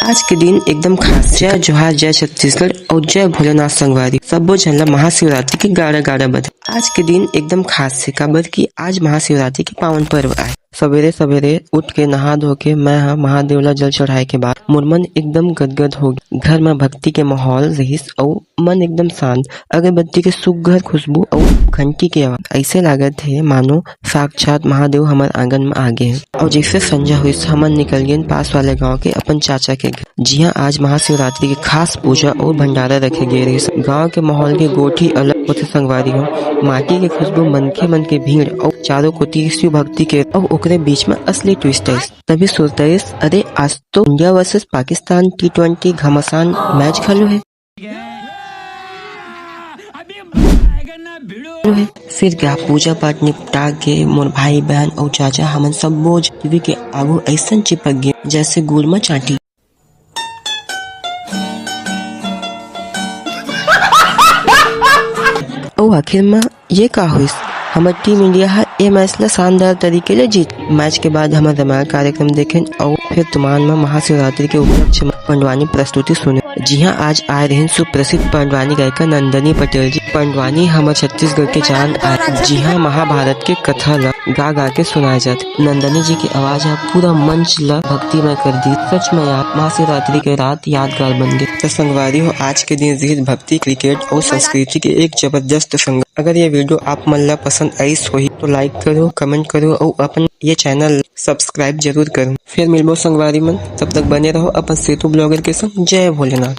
आज के दिन एकदम खास। जय जोहार, जय छत्तीसगढ़ और जय भोलेनाथ संगवारी। सबो झन ला महाशिवरात्रि के गाड़ा गाड़ा बधाई। आज के दिन एकदम खास है काबर की आज महाशिवरात्रि के पावन पर्व आए। सवेरे सवेरे उठ के नहा धो के मैं महादेव ला जल चढ़ाए के बाद मोर मन एकदम गदगद हो गया। घर में भक्ति के माहौल रहिस और मन एकदम शांत। अगरबत्ती के सुघ्घर खुशबू और घंटी के आवाज ऐसे लागत है मानो साक्षात महादेव हमारे आंगन में आगे है। और जैसे संध्या हुई हमन निकल गए पास वाले गांव के अपन चाचा के घर। जी हाँ, आज महाशिवरात्रि की खास पूजा और भंडारा रखे गए रहे। गाँव के माहौल के गोठी अलग होते संगवारी हो। माटी के खुशबू मन के भीड़ और चारों कोटी शिव भक्ति के और ओकरे बीच में असली ट्विस्ट है। तभी सोचते है अरे आज तो इंडिया वर्सेस पाकिस्तान T20 घमासान मैच खलो है। फिर क्या पूजा पाठ निपटा के मोर भाई बहन और चाचा हमन सब बोझ टीवी के आगू ऐसा चिपक गए जैसे गुड़ में चाटी। और आखिर में ये का हुई हमारी टीम इंडिया ये मैच ला शानदार तरीके ले जीत। मैच के बाद हमारे रामायण कार्यक्रम देखें और फिर तुमान में महाशिवरात्रि के उपलक्ष्य में पंडवानी प्रस्तुति सुने। जी हाँ, आज आए रहे सुप्रसिद्ध पंडवानी गायिका नंदनी पटेल जी। पंडवानी हमारे छत्तीसगढ़ के जान आए। जी हाँ, महाभारत के कथा ला गा गा के सुनाए जाते। नंदनी जी की आवाज पूरा मंच ला भक्तिमय कर दी। सच में यार महाशिवरात्रि के रात यादगार बन गए। तो संगवारी हो, आज के दिन रीत भक्ति, क्रिकेट और संस्कृति के एक जबरदस्त संग। अगर ये वीडियो आप मन ला पसंद आई होही तो लाइक करो, कमेंट करो और अपन ये चैनल सब्सक्राइब जरूर करो। फिर मिलबो संगवारी मन, तब तक बने रहो अपन सेतु ब्लॉगर के संग। जय भोलेनाथ।